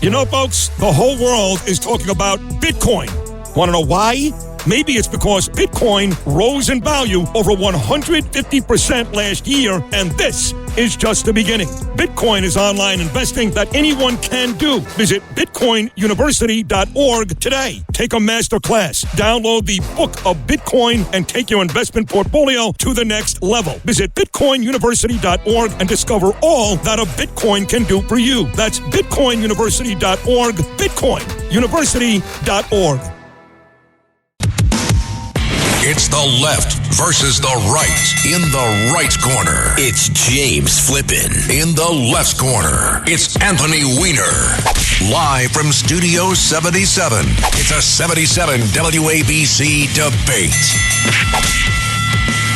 You know, folks, the whole world is talking about Bitcoin. Want to know why? Maybe it's because Bitcoin rose in value over 150% last year, and this is just the beginning. Bitcoin is online investing that anyone can do. Visit bitcoinuniversity.org today. Take a master class. Download the Book of Bitcoin and take your investment portfolio to the next level. Visit bitcoinuniversity.org and discover all that a Bitcoin can do for you. That's bitcoinuniversity.org, bitcoinuniversity.org. It's the left versus the right. In the right corner, it's James Flippin. In the left corner, it's Anthony Weiner. Live from Studio 77, it's a 77 WABC debate.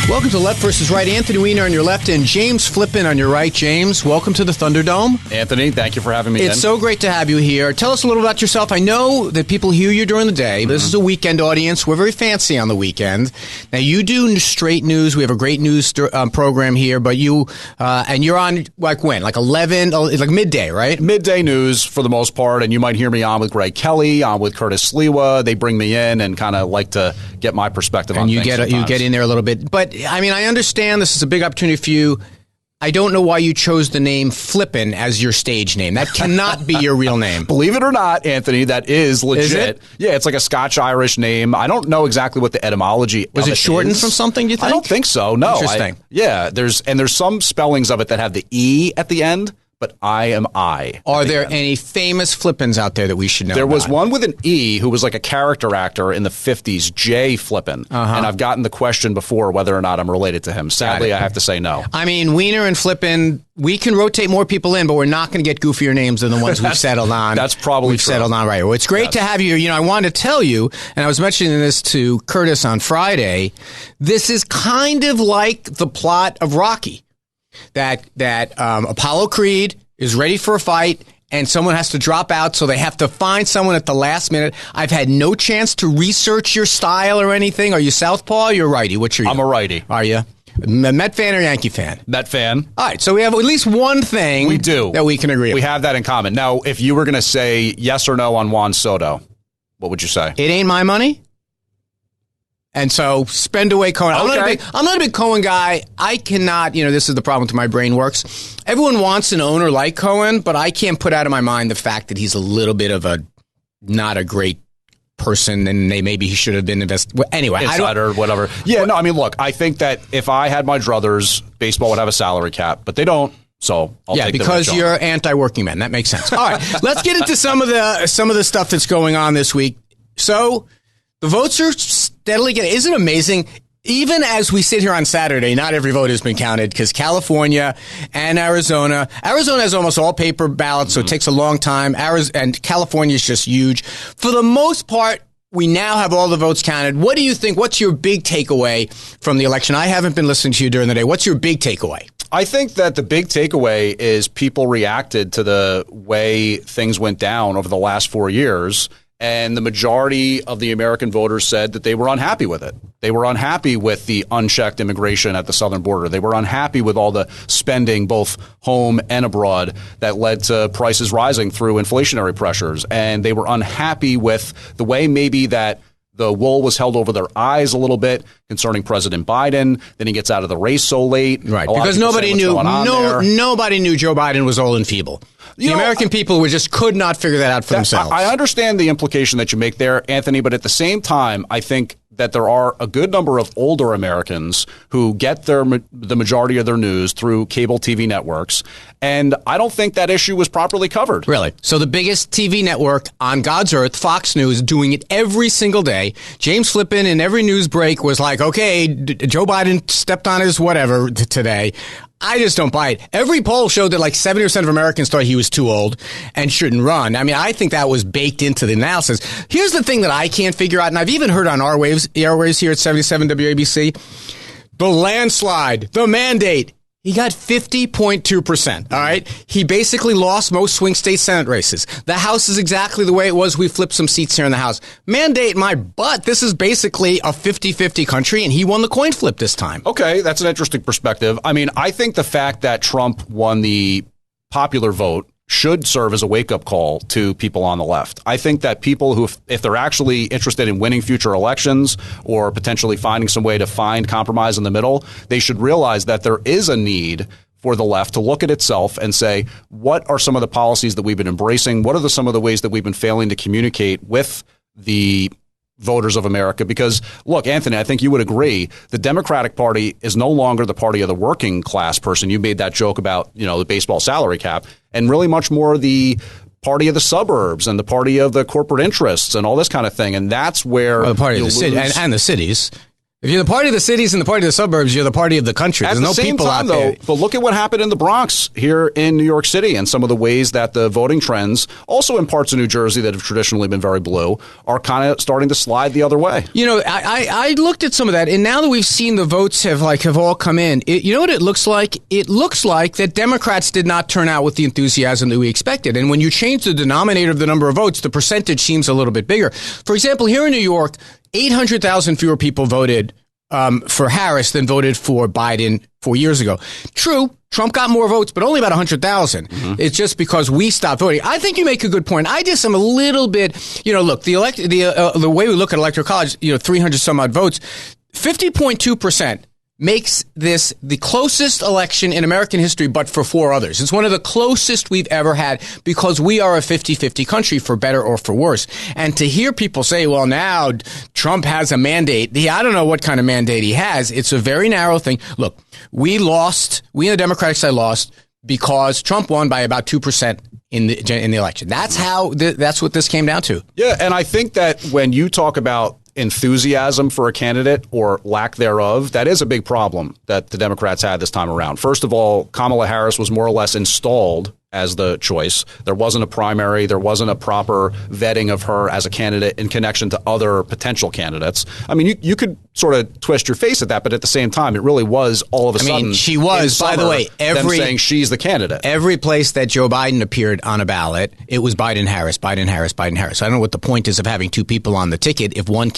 Welcome to Left versus Right. Anthony Weiner on your left and James Flippin on your right. James, welcome to the Thunderdome. Anthony, thank you for having me in. It's so great to have you here. Tell us a little about yourself. I know that people hear you during the day. This is a weekend audience. We're very fancy on the weekend. Now, you do straight news. We have a great news program here, but and you're on, like when? Like 11, like midday, right? Midday news for the most part, and you might hear me on with Greg Kelly, on with Curtis Sliwa. They bring me in and kind of like to get my perspective on things. And you get in there a little bit. But I mean, I understand this is a big opportunity for you. I don't know why you chose the name Flippin as your stage name. That cannot be your real name. Believe it or not, Anthony, that is legit. Is it? Yeah, it's like a Scotch-Irish name. I don't know exactly what the etymology was. It shortened is. from something, you think? I don't think so, no. Interesting. There's some spellings of it that have the E at the end, but I am I. Are there any famous Flippins out there that we should know There was about? one with an E who was like a character actor in the 50s, Jay Flippin. And I've gotten the question before whether or not I'm related to him. Sadly, I have to say no. I mean, Weiner and Flippin, we can rotate more people in, but we're not going to get goofier names than the ones we've settled on. That's probably We've true. settled on, right. Well, it's great to have you. You know, I wanted to tell you, and I was mentioning this to Curtis on Friday, this is kind of like the plot of Rocky. That Apollo Creed is ready for a fight, and someone has to drop out, so they have to find someone at the last minute. I've had no chance to research your style or anything. Are you southpaw or you're righty? Which are you? I'm a righty. Are you? Met fan or Yankee fan? Met fan. All right, so we have at least one thing we do that we can agree on. We have that in common. Now, if you were going to say yes or no on Juan Soto, what would you say? It ain't my money. And so spend away Cohen. Okay. I'm not a big Cohen guy. I cannot, this is the problem with my brain works. Everyone wants an owner like Cohen, but I can't put out of my mind the fact that he's a little bit of not a great person, and maybe he should have been invested. Well, anyway, insider, whatever. Yeah, no, I mean, look, I think that if I had my druthers, baseball would have a salary cap, but they don't. So I'll take because you're anti-working man. That makes sense. All right, let's get into some of the stuff that's going on this week. So the votes are steadily getting. Isn't it amazing? Even as we sit here on Saturday, not every vote has been counted because California and Arizona has almost all paper ballots, so it takes a long time. And California is just huge. For the most part, we now have all the votes counted. What do you think? What's your big takeaway from the election? I haven't been listening to you during the day. What's your big takeaway? I think that the big takeaway is people reacted to the way things went down over the last 4 years. And the majority of the American voters said that they were unhappy with it. They were unhappy with the unchecked immigration at the southern border. They were unhappy with all the spending, both home and abroad, that led to prices rising through inflationary pressures. And they were unhappy with the way maybe that the wool was held over their eyes a little bit concerning President Biden. Then he gets out of the race so late. Right, because nobody knew Joe Biden was old and feeble. The American people just could not figure that out for themselves. I understand the implication that you make there, Anthony, but at the same time, I think that there are a good number of older Americans who get the majority of their news through cable TV networks, and I don't think that issue was properly covered. Really? So the biggest TV network on God's earth, Fox News, doing it every single day. James Flippin in every news break was like, okay, Joe Biden stepped on his whatever today. I just don't buy it. Every poll showed that like 70% of Americans thought he was too old and shouldn't run. I mean, I think that was baked into the analysis. Here's the thing that I can't figure out, and I've even heard on airwaves here at 77 WABC, the landslide, the mandate. He got 50.2%. All right. He basically lost most swing state Senate races. The House is exactly the way it was. We flipped some seats here in the House. Mandate my butt. This is basically a 50-50 country, and he won the coin flip this time. Okay, that's an interesting perspective. I mean, I think the fact that Trump won the popular vote should serve as a wake-up call to people on the left. I think that people who, if they're actually interested in winning future elections or potentially finding some way to find compromise in the middle, they should realize that there is a need for the left to look at itself and say, what are some of the policies that we've been embracing? What are some of the ways that we've been failing to communicate with the voters of America? Because, look, Anthony, I think you would agree the Democratic Party is no longer the party of the working class person. You made that joke about, the baseball salary cap, and really much more the party of the suburbs and the party of the corporate interests and all this kind of thing. And that's where the party of the city and the cities. If you're the party of the cities and the party of the suburbs, you're the party of the country. There's no people out there. But look at what happened in the Bronx here in New York City and some of the ways that the voting trends, also in parts of New Jersey that have traditionally been very blue, are kind of starting to slide the other way. I looked at some of that, and now that we've seen the votes have all come in, you know what it looks like? It looks like that Democrats did not turn out with the enthusiasm that we expected. And when you change the denominator of the number of votes, the percentage seems a little bit bigger. For example, here in New York, 800,000 fewer people voted for Harris than voted for Biden 4 years ago. True, Trump got more votes, but only about 100,000. Mm-hmm. It's just because we stopped voting. I think you make a good point. I just am a little bit, look, the way we look at Electoral College, 300 some odd votes, 50.2% makes this the closest election in American history, but for four others. It's one of the closest we've ever had because we are a 50-50 country, for better or for worse. And to hear people say, well, now Trump has a mandate. I don't know what kind of mandate he has. It's a very narrow thing. Look, we on the Democratic side lost because Trump won by about 2% in the election. That's what this came down to. Yeah, and I think that when you talk about enthusiasm for a candidate or lack thereof, that is a big problem that the Democrats had this time around. First of all, Kamala Harris was more or less installed as the choice. There wasn't a primary. There wasn't a proper vetting of her as a candidate in connection to other potential candidates. I mean, you could sort of twist your face at that, but at the same time, it really was all of a sudden. She was, by the way, them saying she's the candidate. Every place that Joe Biden appeared on a ballot, it was Biden-Harris, Biden-Harris, Biden-Harris. I don't know what the point is of having two people on the ticket if one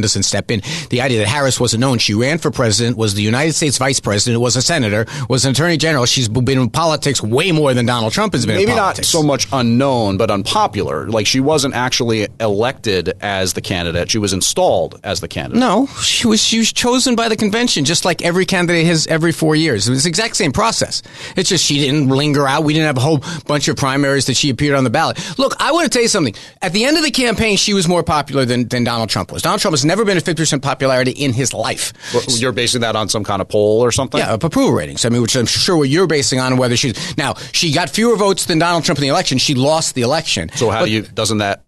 doesn't step in. The idea that Harris wasn't known. She ran for president, was the United States vice president, was a senator, was an attorney general. She's been in politics way more than Donald Trump has been in politics. Maybe not so much unknown, but unpopular. Like, she wasn't actually elected as the candidate. She was installed as the candidate. No, she was chosen by the convention, just like every candidate has every 4 years. It was the exact same process. It's just she didn't linger out. We didn't have a whole bunch of primaries that she appeared on the ballot. Look, I want to tell you something. At the end of the campaign, she was more popular than Donald Trump was. Donald Trump has never been at 50% popularity in his life. Well, you're basing that on some kind of poll or something? Yeah, approval ratings. I mean, which I'm sure what you're basing on whether she's... Now, she got fewer votes than Donald Trump in the election. She lost the election. So doesn't that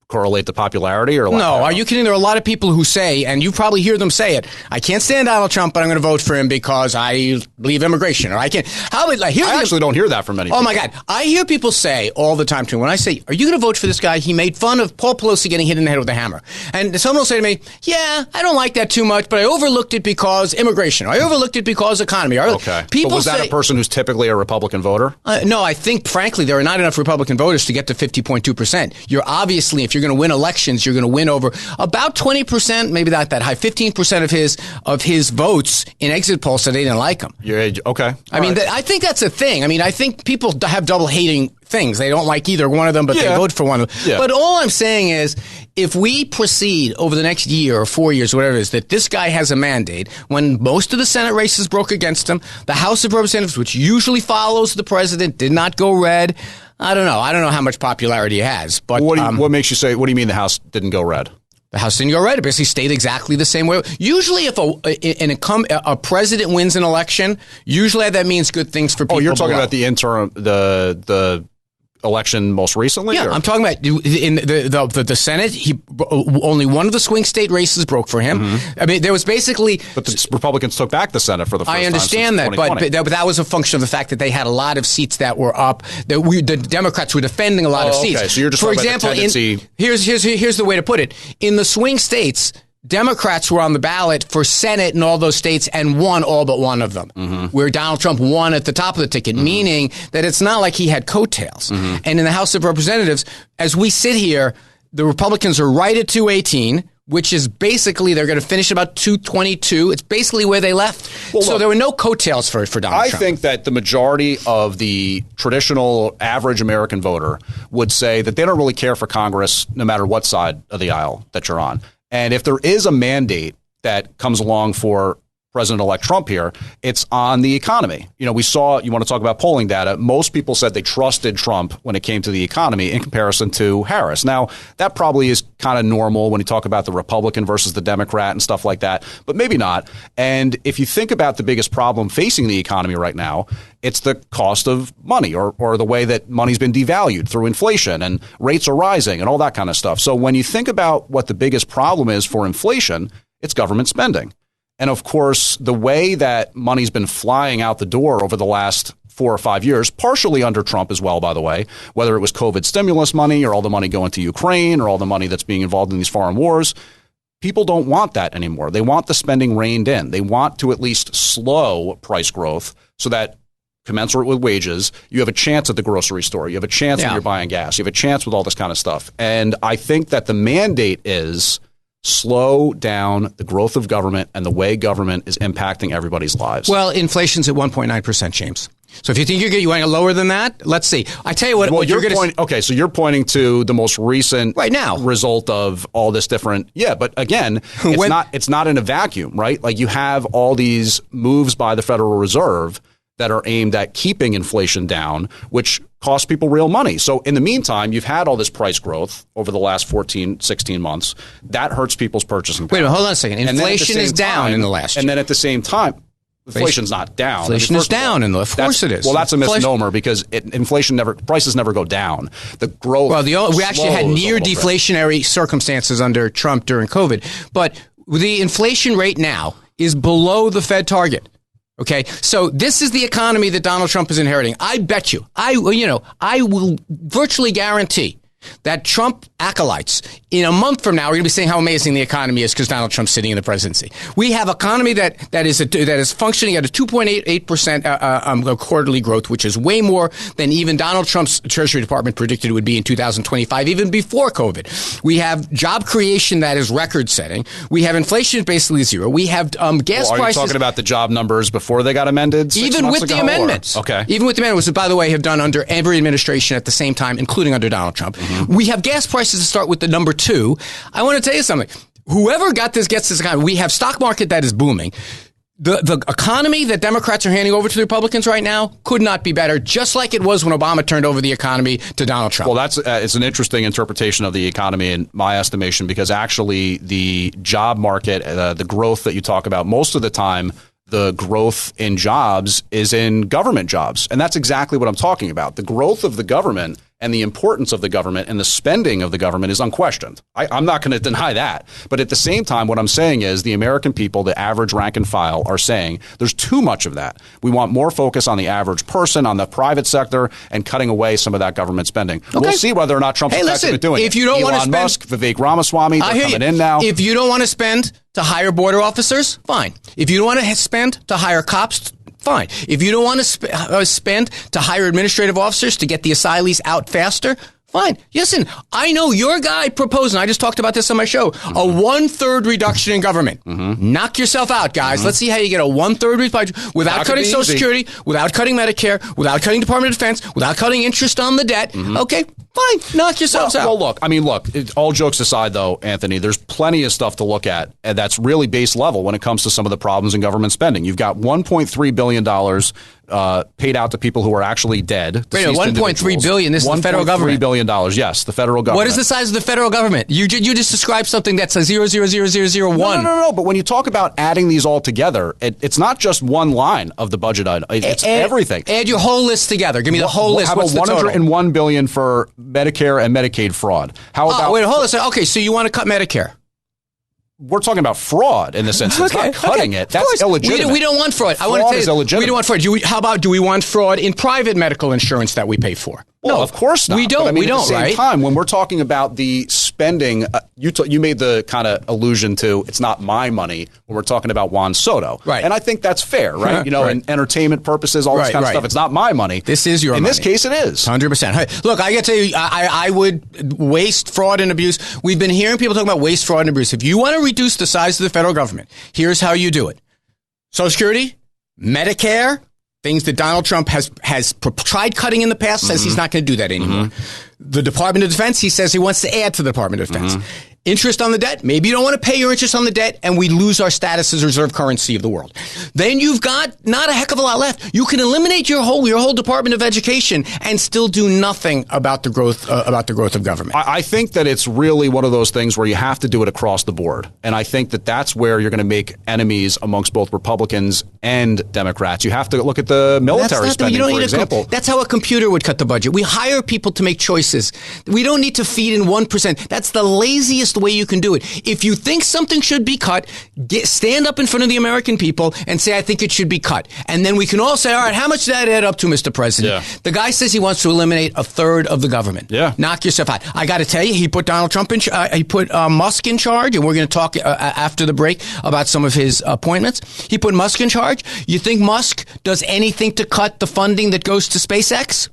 correlate to popularity? Or no, are you kidding? There are a lot of people who say, and you probably hear them say it, I can't stand Donald Trump, but I'm going to vote for him because I believe immigration, or I can't. I actually don't hear that from many people. Oh my God. I hear people say all the time to me, when I say, are you going to vote for this guy? He made fun of Paul Pelosi getting hit in the head with a hammer. And someone will say to me, yeah, I don't like that too much, but I overlooked it because immigration. Or I overlooked it because economy. Okay. But was that a person who's typically a Republican voter? No, I think, frankly, there are not enough Republican voters to get to 50.2%. You're obviously, if you're going to win elections, you're going to win over about 20%, maybe not that high, 15% of his votes in exit polls said they didn't like him. Okay. I mean, I think that's a thing. I mean, I think people have double hating things. They don't like either one of them, but they vote for one of them. Yeah. But all I'm saying is, if we proceed over the next year or 4 years, whatever it is, that this guy has a mandate, when most of the Senate races broke against him, the House of Representatives, which usually follows the president, did not go red. I don't know. I don't know how much popularity he has. But what makes you say? What do you mean the House didn't go red? The House didn't go red. It basically stayed exactly the same way. Usually, if a president wins an election, usually that means good things for people. Oh, you're talking about the interim, the election most recently? Yeah, I'm talking about in the Senate. Only one of the swing state races broke for him. Mm-hmm. I mean, there was basically... But the Republicans took back the Senate for the first time. I understand that, but that was a function of the fact that they had a lot of seats that were up. The Democrats were defending a lot of seats. Okay, so you're just for talking example, about the tendency... Here's the way to put it. In the swing states, Democrats were on the ballot for Senate in all those states and won all but one of them, where Donald Trump won at the top of the ticket, meaning that it's not like he had coattails. And in the House of Representatives, as we sit here, the Republicans are right at 218. which is basically they're going to finish about 222. It's basically where they left. Well, so there were no coattails for Donald Trump. I think that the majority of the traditional average American voter would say that they don't really care for Congress no matter what side of the aisle that you're on. And if there is a mandate that comes along for President-elect Trump here, it's on the economy. You know, we saw, you want to talk about polling data, most people said they trusted Trump when it came to the economy in comparison to Harris. Now, that probably is kind of normal when you talk about the Republican versus the Democrat and stuff like that, but maybe not. And if you think about the biggest problem facing the economy right now, it's the cost of money or the way that money's been devalued through inflation and rates are rising and all that kind of stuff. So when you think about what the biggest problem is for inflation, it's government spending. And of course, the way that money's been flying out the door over the last 4 or 5 years, partially under Trump as well, by the way, whether it was COVID stimulus money or all the money going to Ukraine or all the money that's being involved in these foreign wars, people don't want that anymore. They want the spending reined in. They want to at least slow price growth so that commensurate with wages, you have a chance at the grocery store. You have a chance when you're buying gas. You have a chance with all this kind of stuff. And I think that the mandate is slow down the growth of government and the way government is impacting everybody's lives. Well, inflation's at 1.9%, James. So if you think you want to lower than that, let's see. I tell you what you're going to... Okay, so you're pointing to the most recent right now result of all this different... Yeah, but again, it's not in a vacuum, right? Like you have all these moves by the Federal Reserve that are aimed at keeping inflation down, which costs people real money. So in the meantime, you've had all this price growth over the last 14, 16 months. That hurts people's purchasing power. Wait a minute, hold on a second. Inflation is down in the last year. And then at the same time, inflation's not down. Inflation is down, of course it is. Well, that's a misnomer because prices never go down. The growth. Well, we actually had near deflationary circumstances under Trump during COVID, but the inflation rate now is below the Fed target. Okay, so this is the economy that Donald Trump is inheriting. I bet you, I will virtually guarantee that Trump acolytes in a month from now are going to be saying how amazing the economy is because Donald Trump's sitting in the presidency. We have an economy that is functioning at a 2.88% quarterly growth, which is way more than even Donald Trump's Treasury Department predicted it would be in 2025, even before COVID. We have job creation that is record-setting. We have inflation basically zero. We have gas prices. Are you talking about the job numbers before they got amended? Even with the amendments. Okay. Even with the amendments, which, by the way, have done under every administration at the same time, including under Donald Trump. Mm-hmm. We have gas prices to start with the number 2. I want to tell you something. Whoever gets this economy, we have stock market that is booming. The economy that Democrats are handing over to the Republicans right now could not be better, just like it was when Obama turned over the economy to Donald Trump. Well, it's an interesting interpretation of the economy in my estimation, because actually the job market, the growth that you talk about most of the time, the growth in jobs is in government jobs. And that's exactly what I'm talking about. The growth of the government and the importance of the government and the spending of the government is unquestioned. I'm not going to deny that. But at the same time, what I'm saying is the American people, the average rank and file, are saying there's too much of that. We want more focus on the average person, on the private sector, and cutting away some of that government spending. Okay. We'll see whether or not Trump's effective at doing it. If you don't want to spend, Musk, Vivek Ramaswamy, they're coming in now. If you don't want to spend to hire border officers, fine. If you don't want to spend to hire cops, fine. If you don't want to spend to hire administrative officers to get the asylees out faster, fine. Listen, I know your guy proposed, and I just talked about this on my show, a 1/3 reduction in government. Mm-hmm. Knock yourself out, guys. Mm-hmm. Let's see how you get a 1/3 reduction without cutting Social Security, without cutting Medicare, without cutting Department of Defense, without cutting interest on the debt. Mm-hmm. Okay, fine. Knock yourselves out. Well, look, all jokes aside, though, Anthony, there's plenty of stuff to look at, and that's really base level when it comes to some of the problems in government spending. You've got $1.3 billion paid out to people who are actually dead. Wait, $1.3 billion. This is the federal government. $1.3 billion. Yes, the federal government. What is the size of the federal government? You just described something that's a 0.00001. No. But when you talk about adding these all together, it's not just one line of the budget item. It's everything. Add your whole list together. Give me the whole list. How about $101 billion for Medicare and Medicaid fraud? How about? Wait, hold on a second. Okay, so you want to cut Medicare? We're talking about fraud in the sense it's not cutting it. That's illegitimate. We don't want fraud. I want to tell you, illegitimate. We don't want fraud. How about do we want fraud in private medical insurance that we pay for? Well, of course not. We don't. But we don't. At the same time, when we're talking about the spending. You made the kind of allusion to it's not my money when we're talking about Juan Soto, right? And I think that's fair, right? Right. In entertainment purposes, all this kind of stuff. It's not my money. This is your money. In this case, it is 100%. Hey, look, I got to tell you, I would waste, fraud, and abuse. We've been hearing people talk about waste, fraud, and abuse. If you want to reduce the size of the federal government, here's how you do it: Social Security, Medicare. Things that Donald Trump has tried cutting in the past, says he's not going to do that anymore. The Department of Defense, he says he wants to add to the Department of Defense. Interest on the debt, maybe you don't want to pay your interest on the debt, and we lose our status as reserve currency of the world. Then you've got not a heck of a lot left. You can eliminate your whole Department of Education and still do nothing about the growth of government. I think that it's really one of those things where you have to do it across the board, and I think that that's where you're going to make enemies amongst both Republicans and Democrats. You have to look at the military spending, for example. That's how a computer would cut the budget. We hire people to make choices. We don't need to feed in 1%. That's the laziest way you can do it. If you think something should be cut, stand up in front of the American people and say, I think it should be cut. And then we can all say, all right, how much did that add up to, Mr. President? Yeah. The guy says he wants to eliminate a third of the government. Yeah. Knock yourself out. I got to tell you, he put Donald Trump in, he put Musk in charge, and we're going to talk after the break about some of his appointments. He put Musk in charge. You think Musk does anything to cut the funding that goes to SpaceX?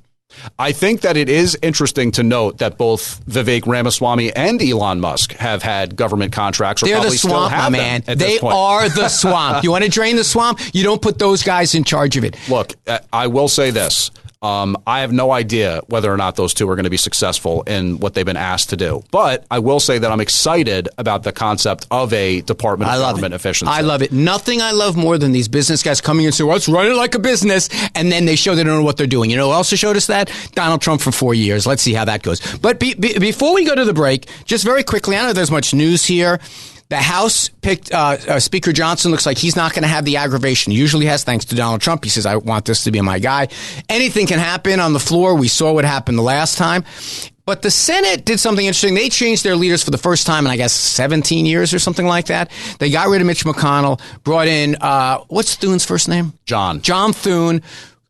I think that it is interesting to note that both Vivek Ramaswamy and Elon Musk have had government contracts. Or They're probably the swamp, still have my man. At They this point. are the swamp. You want to drain the swamp? You don't put those guys in charge of it. Look, I will say this. I have no idea whether or not those two are going to be successful in what they've been asked to do. But I will say that I'm excited about the concept of a Department of Government Efficiency. I love it. Nothing I love more than these business guys coming and saying, well, let's run it like a business. And then they show they don't know what they're doing. You know who also showed us that? Donald Trump for 4 years. Let's see how that goes. But before we go to the break, just very quickly, I don't know if there's much news here. The House picked Speaker Johnson. Looks like he's not going to have the aggravation he usually has, thanks to Donald Trump. He says, I want this to be my guy. Anything can happen on the floor. We saw what happened the last time. But the Senate did something interesting. They changed their leaders for the first time in, I guess, 17 years or something like that. They got rid of Mitch McConnell, brought in, what's Thune's first name? John Thune.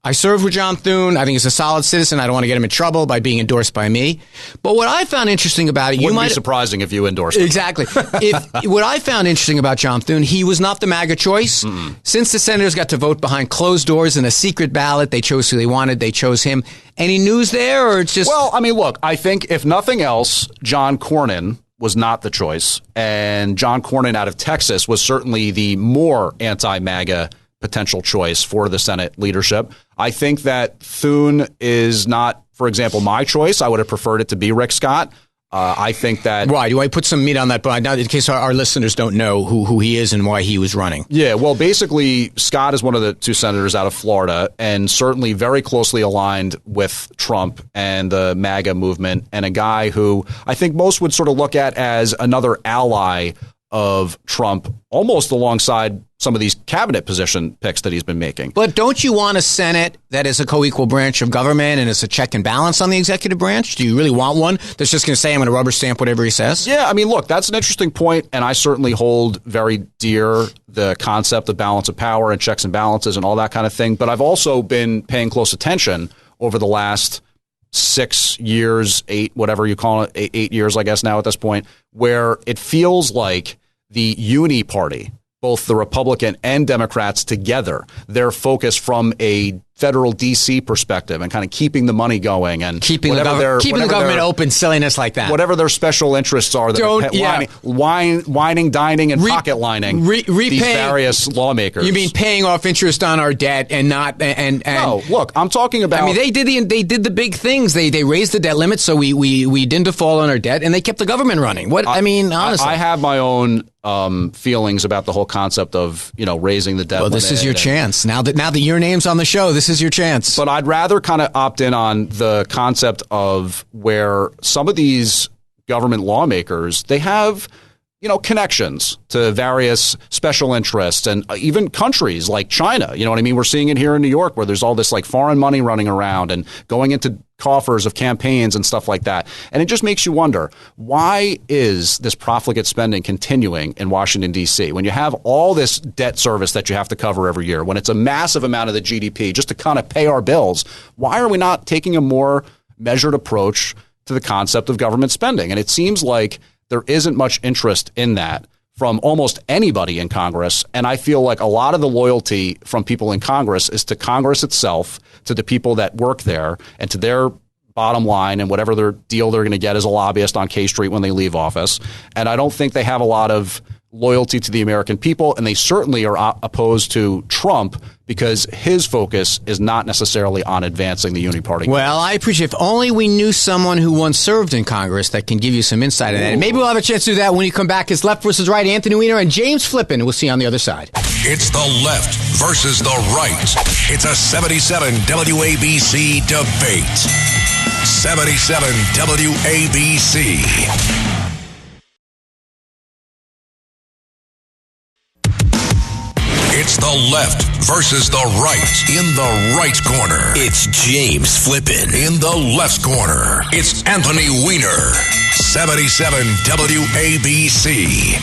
I served with John Thune. I think he's a solid citizen. I don't want to get him in trouble by being endorsed by me. But what I found interesting about it, wouldn't be surprising if you endorsed him. Exactly. What I found interesting about John Thune, he was not the MAGA choice. Since the senators got to vote behind closed doors in a secret ballot, they chose who they wanted. They chose him. Any news there, or it's just? Well, I mean, look, I think if nothing else, John Cornyn was not the choice, and John Cornyn out of Texas was certainly the more anti-MAGA potential choice for the Senate leadership. I think that Thune is not, for example, my choice. I would have preferred it to be Rick Scott. I think that... Why? Do I put some meat on that bone? Now, in case our listeners don't know who he is and why he was running. Yeah, well, basically, Scott is one of the two senators out of Florida and certainly very closely aligned with Trump and the MAGA movement, and a guy who I think most would sort of look at as another ally of Trump, almost alongside some of these cabinet position picks that he's been making. But don't you want a Senate that is a co-equal branch of government and is a check and balance on the executive branch? Do you really want one that's just going to say, I'm going to rubber stamp whatever he says? Yeah, I mean, look, that's an interesting point, and I certainly hold very dear the concept of balance of power and checks and balances and all that kind of thing. But I've also been paying close attention over the last 6 years, 8, whatever you call it, 8 years, I guess now at this point, where it feels like the uni party, both the Republican and Democrats together, their focus from a federal D.C. perspective and kind of keeping the money going and keeping the government open, silliness like that. Whatever their special interests are, whining, dining, and pocket lining these various lawmakers. You mean paying off interest on our debt and not and no? Look, I'm talking about. I mean, they did the big things. They raised the debt limit so we didn't default on our debt, and they kept the government running. I mean, honestly, I have my own feelings about the whole concept of raising the debt. Well, this is your chance now that your name's on the show. This is your chance. But I'd rather kind of opt in on the concept of where some of these government lawmakers, they have connections to various special interests and even countries like China. You know what I mean? We're seeing it here in New York where there's all this like foreign money running around and going into coffers of campaigns and stuff like that. And it just makes you wonder, why is this profligate spending continuing in Washington, D.C. when you have all this debt service that you have to cover every year, when it's a massive amount of the GDP just to kind of pay our bills? Why are we not taking a more measured approach to the concept of government spending. And it seems like there isn't much interest in that from almost anybody in Congress. And I feel like a lot of the loyalty from people in Congress is to Congress itself, to the people that work there, and to their bottom line and whatever their deal they're going to get as a lobbyist on K Street when they leave office. And I don't think they have a lot of loyalty to the American people, and they certainly are opposed to Trump because his focus is not necessarily on advancing the Uniparty. Well, I appreciate if only we knew someone who once served in Congress that can give you some insight on that. And maybe we'll have a chance to do that when you come back. It's Left versus Right, Anthony Weiner and James Flippin. We'll see you on the other side. It's the left versus the right. It's a 77 WABC debate. 77 WABC. It's the left versus the right. In the right corner, it's James Flippin. In the left corner, it's Anthony Weiner. 77 WABC.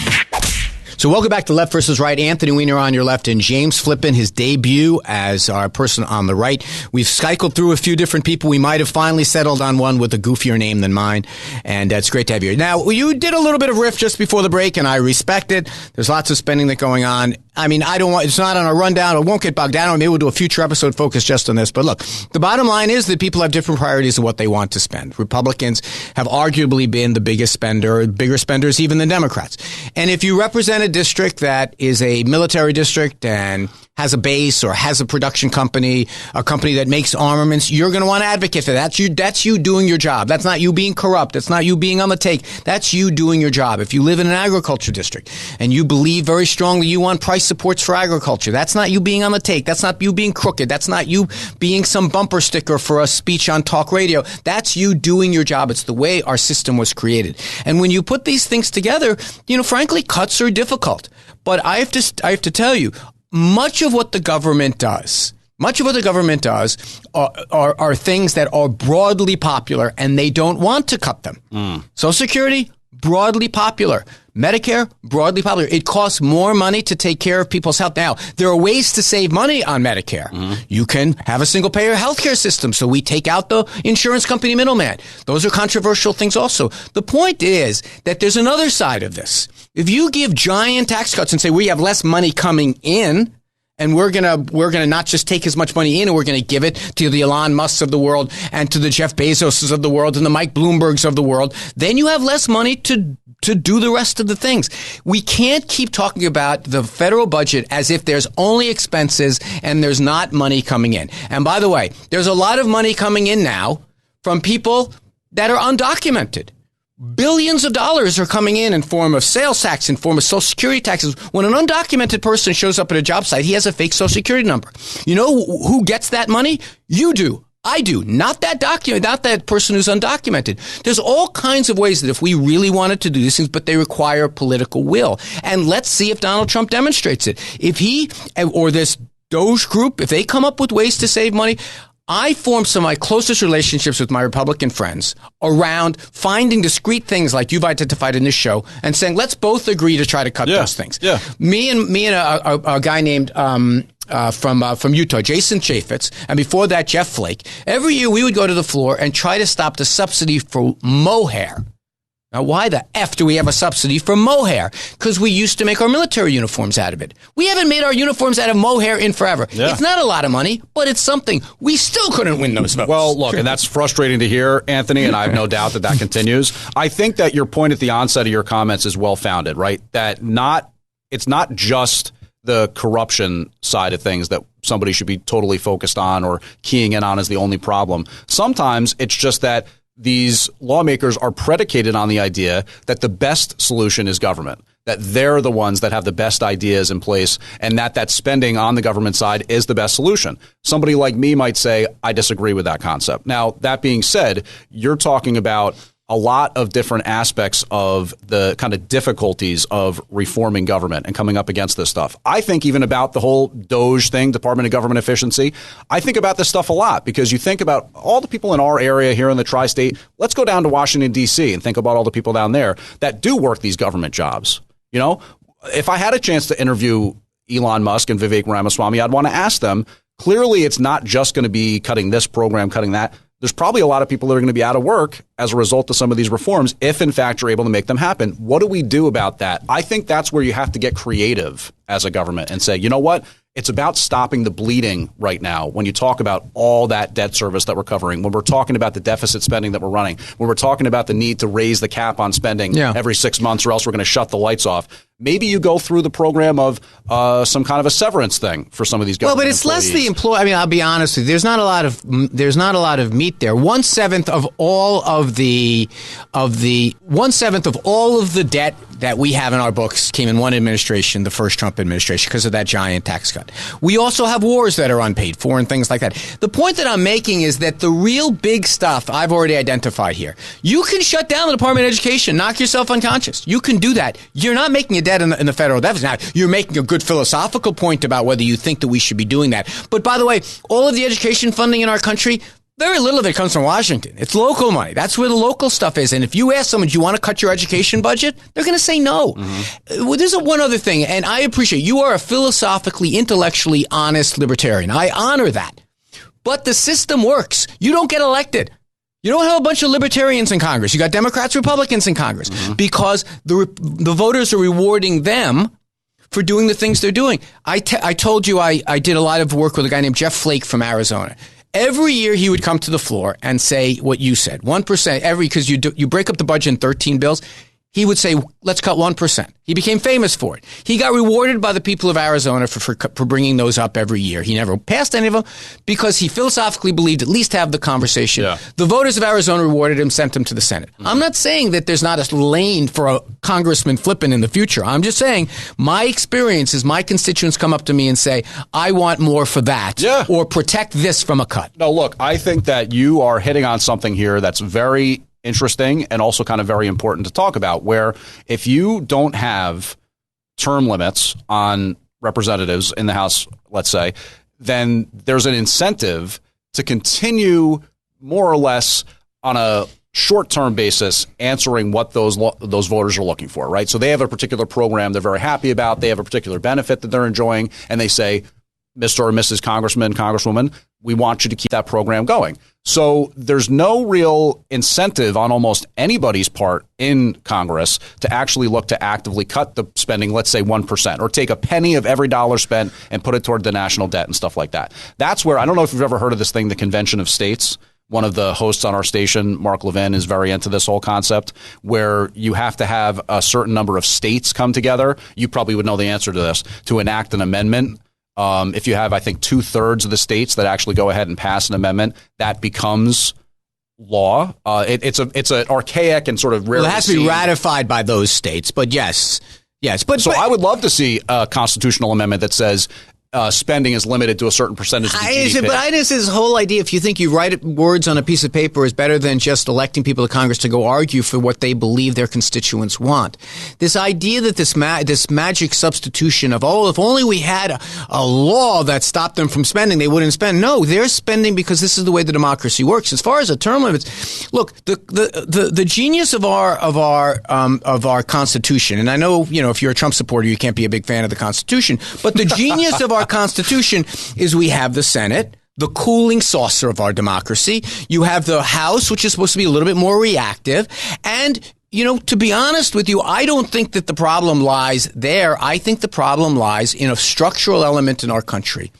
So welcome back to Left versus Right. Anthony Weiner on your left and James Flippin, his debut as our person on the right. We've cycled through a few different people. We might have finally settled on one with a goofier name than mine, and it's great to have you here. Now, you did a little bit of riff just before the break, and I respect it. There's lots of spending that's going on. I mean, it's not on a rundown. It won't get bogged down. Maybe we'll do a future episode focused just on this. But look, the bottom line is that people have different priorities of what they want to spend. Republicans have arguably been the biggest spender, bigger spenders even than Democrats. And if you represent a district that is a military district and has a base or has a production company, a company that makes armaments, you're going to want to advocate for that. That's you doing your job. That's not you being corrupt. That's not you being on the take. That's you doing your job. If you live in an agriculture district and you believe very strongly you want price supports for agriculture, that's not you being on the take. That's not you being crooked. That's not you being some bumper sticker for a speech on talk radio. That's you doing your job. It's the way our system was created. And when you put these things together, frankly, cuts are difficult. But I have to tell you, much of what the government does are things that are broadly popular, and they don't want to cut them. Social Security, broadly popular. Medicare, broadly popular. It costs more money to take care of people's health. Now, there are ways to save money on Medicare. You can have a single-payer healthcare system, so we take out the insurance company middleman. Those are controversial things also. The point is that there's another side of this. If you give giant tax cuts and say we have less money coming in, and we're gonna not just take as much money in, and we're gonna give it to the Elon Musks of the world and to the Jeff Bezoses of the world and the Mike Bloombergs of the world, then you have less money to do the rest of the things. We can't keep talking about the federal budget as if there's only expenses and there's not money coming in. And by the way, there's a lot of money coming in now from people that are undocumented. Billions of dollars are coming in form of sales tax, in form of Social Security taxes. When an undocumented person shows up at a job site, he has a fake Social Security number. You know who gets that money? You do. I do. Not that person who's undocumented. There's all kinds of ways that if we really wanted to do these things, but they require political will. And let's see if Donald Trump demonstrates it. If he or this Doge group, if they come up with ways to save money, I formed some of my closest relationships with my Republican friends around finding discrete things like you've identified in this show and saying, let's both agree to try to cut those things. Yeah. Me and a guy named from Utah, Jason Chaffetz, and before that, Jeff Flake. Every year we would go to the floor and try to stop the subsidy for mohair. Now, why the F do we have a subsidy for mohair? Because we used to make our military uniforms out of it. We haven't made our uniforms out of mohair in forever. Yeah. It's not a lot of money, but it's something. We still couldn't win those votes. Well, look, and that's frustrating to hear, Anthony, and I have no doubt that continues. I think that your point at the onset of your comments is well-founded, right? That it's not just the corruption side of things that somebody should be totally focused on or keying in on as the only problem. Sometimes it's just that these lawmakers are predicated on the idea that the best solution is government, that they're the ones that have the best ideas in place, and that spending on the government side is the best solution. Somebody like me might say, I disagree with that concept. Now, that being said, you're talking about a lot of different aspects of the kind of difficulties of reforming government and coming up against this stuff. I think even about the whole DOGE thing, Department of Government Efficiency. I think about this stuff a lot because you think about all the people in our area here in the tri-state. Let's go down to Washington, D.C. and think about all the people down there that do work these government jobs. You know, if I had a chance to interview Elon Musk and Vivek Ramaswamy, I'd want to ask them. Clearly, it's not just going to be cutting this program, cutting that. there's probably a lot of people that are going to be out of work as a result of some of these reforms, if in fact you're able to make them happen. What do we do about that? I think that's where you have to get creative as a government and say, you know what? It's about stopping the bleeding right now when you talk about all that debt service that we're covering, when we're talking about the deficit spending that we're running, when we're talking about the need to raise the cap on spending every 6 months or else we're going to shut the lights off. Maybe you go through the program of some kind of a severance thing for some of these government employees. Less the employee. I mean, I'll be honest with you. There's not a lot of meat there. 1/7 of all of the 1/7 of all of the debt that we have in our books came in one administration, the first Trump administration, because of that giant tax cut. We also have wars that are unpaid for and things like that. The point that I'm making is that the real big stuff I've already identified here. You can shut down the Department of Education, knock yourself unconscious. You can do that. You're not making a debt in the federal deficit. Now, you're making a good philosophical point about whether you think that we should be doing that. But by the way, all of the education funding in our country, very little of it comes from Washington. It's local money. That's where the local stuff is. And if you ask someone, do you want to cut your education budget? They're going to say no. Well, there's one other thing, and I appreciate you are a philosophically, intellectually honest libertarian. I honor that. But the system works. You don't get elected. You don't have a bunch of libertarians in Congress. You got Democrats, Republicans in Congress because the voters are rewarding them for doing the things they're doing. I told you I did a lot of work with a guy named Jeff Flake from Arizona. Every year he would come to the floor and say what you said, 1% because you break up the budget in 13 bills. He would say, let's cut 1%. He became famous for it. He got rewarded by the people of Arizona for bringing those up every year. He never passed any of them because he philosophically believed at least have the conversation. Yeah. The voters of Arizona rewarded him, sent him to the Senate. I'm not saying that there's not a lane for a Congressman Flippin in the future. I'm just saying my experience is my constituents come up to me and say, I want more for that or protect this from a cut. No, look, I think that you are hitting on something here that's very interesting and also kind of very important to talk about, where if you don't have term limits on representatives in the House, let's say, then there's an incentive to continue more or less on a short-term basis answering what those voters are looking for, right? So they have a particular program they're very happy about. They have a particular benefit that they're enjoying, and they say, Mr. or Mrs. Congressman, Congresswoman, we want you to keep that program going. So there's no real incentive on almost anybody's part in Congress to actually look to actively cut the spending, let's say 1%, or take a penny of every dollar spent and put it toward the national debt and stuff like that. That's where, I don't know if you've ever heard of this thing, the Convention of States. One of the hosts on our station, Mark Levin, is very into this whole concept where you have to have a certain number of states come together. You probably would know the answer to this, to enact an amendment. If you have, I think, 2/3 of the states that actually go ahead and pass an amendment, that becomes law. It's an archaic and sort of rare. Well, it has to be ratified by those states, but yes. But I would love to see a constitutional amendment that says spending is limited to a certain percentage of the GDP. But this whole idea, if you think you write words on a piece of paper is better than just electing people to Congress to go argue for what they believe their constituents want. This idea that this magic substitution of, if only we had a law that stopped them from spending, they wouldn't spend. No, they're spending because this is the way the democracy works. As far as the term limits, look, the genius of our Constitution, and I know, if you're a Trump supporter, you can't be a big fan of the Constitution, but the genius of our Constitution is we have the Senate, the cooling saucer of our democracy. You have the House, which is supposed to be a little bit more reactive. And, to be honest with you, I don't think that the problem lies there. I think the problem lies in a structural element in our country,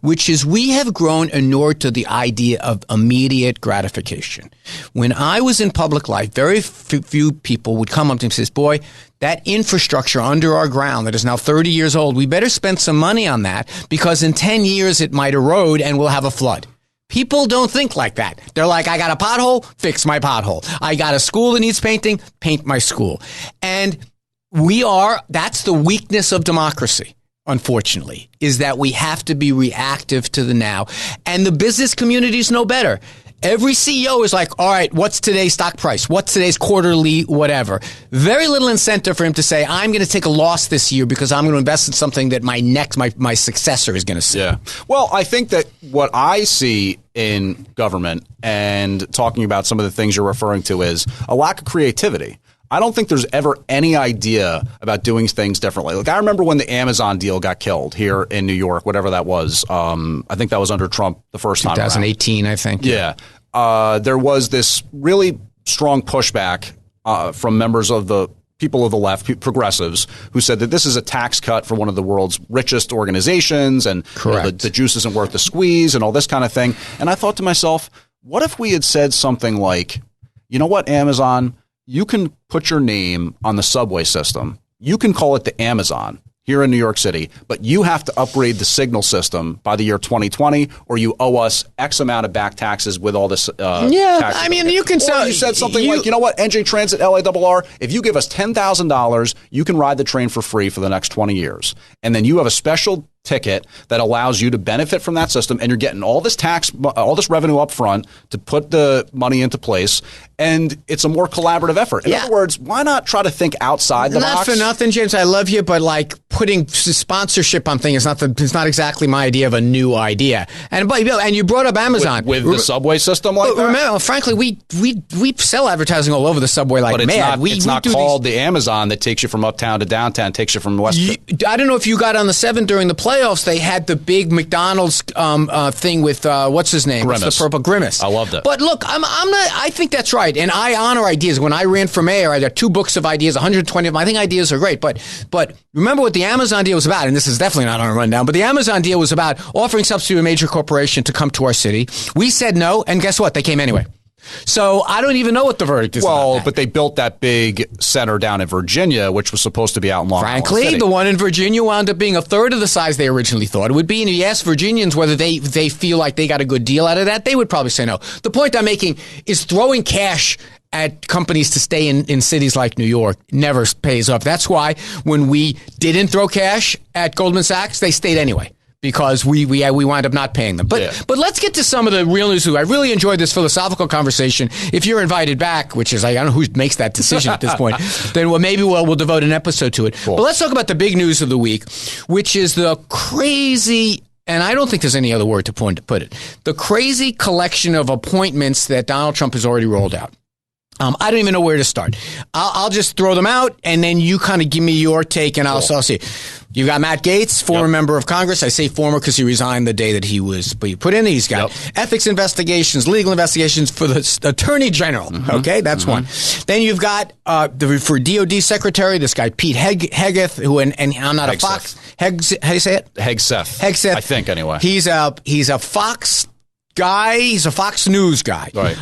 which is we have grown inured to the idea of immediate gratification. When I was in public life, very few people would come up to me and say, boy, that infrastructure under our ground that is now 30 years old, we better spend some money on that because in 10 years it might erode and we'll have a flood. People don't think like that. They're like, I got a pothole, fix my pothole. I got a school that needs painting, paint my school. And that's the weakness of democracy, unfortunately, is that we have to be reactive to the now. And the business communities know better. Every CEO is like, all right, what's today's stock price? What's today's quarterly whatever? Very little incentive for him to say, I'm going to take a loss this year because I'm going to invest in something that my successor is going to see. Yeah. Well, I think that what I see in government and talking about some of the things you're referring to is a lack of creativity. I don't think there's ever any idea about doing things differently. Like, I remember when the Amazon deal got killed here in New York, whatever that was. I think that was under Trump the first time around. 2018, I think. Yeah. there was this really strong pushback from members of the people of the left, progressives, who said that this is a tax cut for one of the world's richest organizations and the juice isn't worth the squeeze and all this kind of thing. And I thought to myself, what if we had said something like, you know what, Amazon, you can put your name on the subway system. You can call it the Amazon here in New York City, but you have to upgrade the signal system by the year 2020, or you owe us X amount of back taxes with all this. I mean, you can say you said something like, you know what, NJ Transit, LARR, if you give us $10,000, you can ride the train for free for the next 20 years, and then you have a special ticket that allows you to benefit from that system, and you're getting all this all this revenue up front to put the money into place, and it's a more collaborative effort. In other words, why not try to think outside the box? Not for nothing, James. I love you, but like putting sponsorship on things is not exactly my idea of a new idea. And you brought up Amazon with the subway system like that. Remember, frankly, we sell advertising all over the subway like mad. It's not called the Amazon that takes you from uptown to downtown, takes you from west. I don't know if you got on the 7 during the playoffs. They had the big McDonald's thing with what's his name? Grimace. It's the purple Grimace. I loved it. But look, I'm not. I think that's right, and I honor ideas. When I ran for mayor, I got 2 books of ideas, 120 of them. I think ideas are great, but remember what the Amazon deal was about, and this is definitely not on a rundown. But the Amazon deal was about offering subsidy to a major corporation to come to our city. We said no, and guess what? They came anyway. So I don't even know what the verdict is. Well, but they built that big center down in Virginia, which was supposed to be out in Long Island City. Frankly, the one in Virginia wound up being a third of the size they originally thought it would be. And if you ask Virginians whether they feel like they got a good deal out of that, they would probably say no. The point I'm making is throwing cash at companies to stay in cities like New York never pays off. That's why when we didn't throw cash at Goldman Sachs, they stayed anyway. Because we wind up not paying them. But let's get to some of the real news. I really enjoyed this philosophical conversation. If you're invited back, which is I don't know who makes that decision at this point, then maybe we'll devote an episode to it. Cool. But let's talk about the big news of the week, which is the crazy, and I don't think there's any other word to put it, the crazy collection of appointments that Donald Trump has already rolled out. I don't even know where to start. I'll just throw them out, and then you kind of give me your take, and I'll see. You got Matt Gaetz, former member of Congress. I say former because he resigned the day that he was put in. He's got ethics investigations, legal investigations for the Attorney General. Mm-hmm. Okay, that's one. Then you've got for DOD Secretary, this guy Pete Hegseth, who and I'm not a Fox. How do you say it? Hegseth. I think anyway. He's a Fox guy. He's a Fox News guy. Right.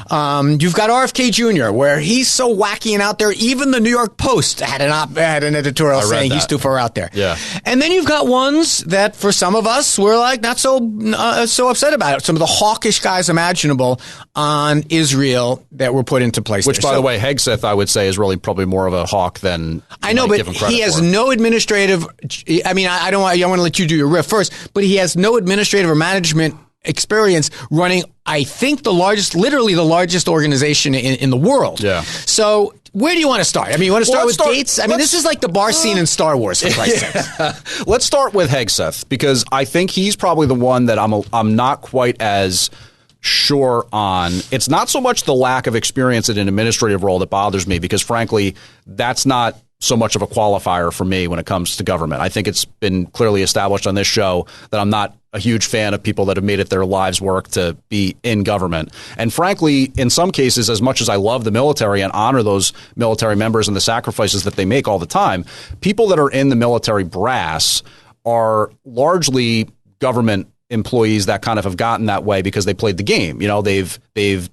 You've got RFK Jr., where he's so wacky and out there. Even the New York Post had an editorial saying he's too far out there. Yeah. And then you've got ones that, for some of us, we're like not so upset about it. Some of the hawkish guys imaginable on Israel that were put into place. Which, by the way, Hegseth, I would say, is really probably more of a hawk than I know, but he has no administrative. I mean, I want to let you do your riff first, but he has no administrative or management experience running, I think, literally the largest organization in the world. Yeah. So where do you want to start? I mean, you want to start with Gaetz? I mean, this is like the bar scene in Star Wars, for Christ's sake. Let's start with Hegseth, because I think he's probably the one that I'm not quite as sure on. It's not so much the lack of experience in an administrative role that bothers me, because frankly, that's not so much of a qualifier for me when it comes to government. I think it's been clearly established on this show that I'm not a huge fan of people that have made it their lives work to be in government. And frankly, in some cases, as much as I love the military and honor those military members and the sacrifices that they make all the time, people that are in the military brass are largely government employees that kind of have gotten that way because they played the game. You know, they've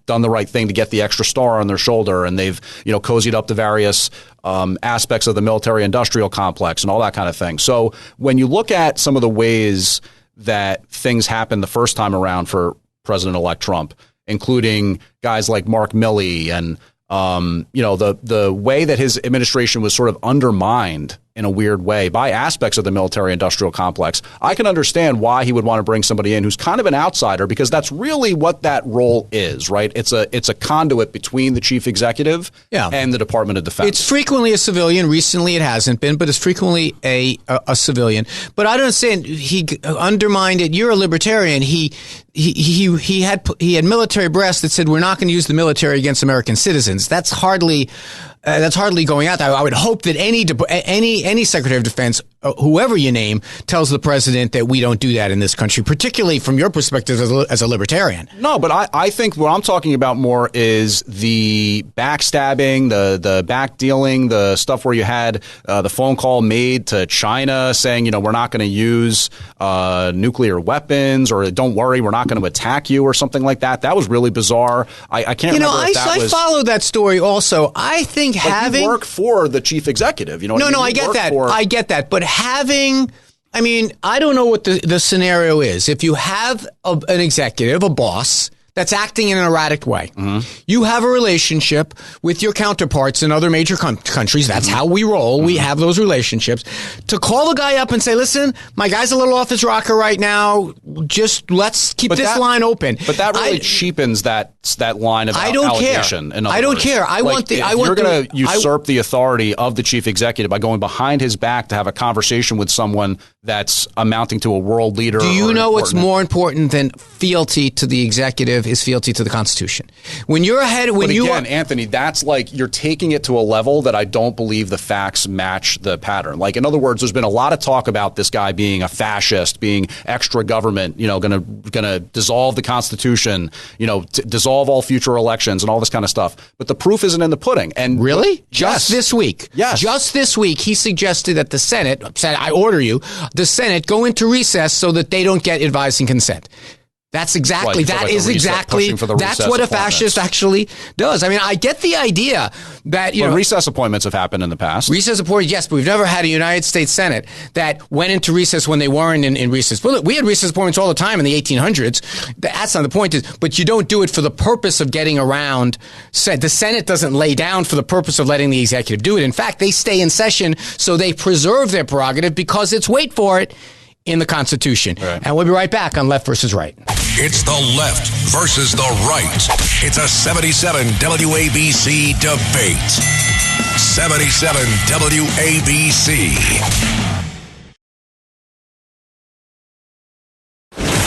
done the right thing to get the extra star on their shoulder, and they've, cozied up the various aspects of the military industrial complex and all that kind of thing. So when you look at some of the ways that things happened the first time around for President-elect Trump, including guys like Mark Milley and the way that his administration was sort of undermined in a weird way by aspects of the military industrial complex, I can understand why he would want to bring somebody in who's kind of an outsider, because that's really what that role is, right? It's a conduit between the chief executive and the Department of Defense. It's frequently a civilian. Recently it hasn't been, but it's frequently a civilian. But I don't understand. He undermined it. You're a libertarian. He had military brass that said we're not going to use the military against American citizens. That's hardly that's hardly going out there. I would hope that any Secretary of Defense, whoever you name, tells the president that we don't do that in this country, particularly from your perspective as a libertarian. No, but I think what I'm talking about more is the backstabbing, the backdealing, the stuff where you had the phone call made to China saying, we're not going to use nuclear weapons, or don't worry, we're not going to attack you, or something like that. That was really bizarre. I can't remember if that was... I followed that story also. I think you work for the chief executive. No, I get that. I get that. But having... I mean, I don't know what the scenario is. If you have an executive, a boss, that's acting in an erratic way, you have a relationship with your counterparts in other major countries. That's how we roll. We have those relationships. To call the guy up and say, listen, my guy's a little off his rocker right now. Just let's keep this line open. But that really cheapens that line of allegation. I don't care. You're going to usurp the authority of the chief executive by going behind his back to have a conversation with someone that's amounting to a world leader. Do you know what's more important than fealty to the executive is fealty to the Constitution? When you're ahead, Anthony, that's like you're taking it to a level that I don't believe the facts match the pattern. Like, in other words, there's been a lot of talk about this guy being a fascist, being extra government, going to dissolve the Constitution, dissolve all future elections and all this kind of stuff. But the proof isn't in the pudding. And really, just this week, he suggested that the Senate said, "I order you." The Senate go into recess so that they don't get advice and consent. That's exactly, that's what a fascist actually does. I mean, I get the idea that, recess appointments have happened in the past. Recess appointments, yes, but we've never had a United States Senate that went into recess when they weren't in recess. Well, we had recess appointments all the time in the 1800s. That's not the point, but you don't do it for the purpose of getting around. The Senate doesn't lay down for the purpose of letting the executive do it. In fact, they stay in session so they preserve their prerogative because it's, wait for it, in the Constitution. Right. And we'll be right back on Left versus Right. It's the left versus the right. It's a 77 WABC debate. 77 WABC.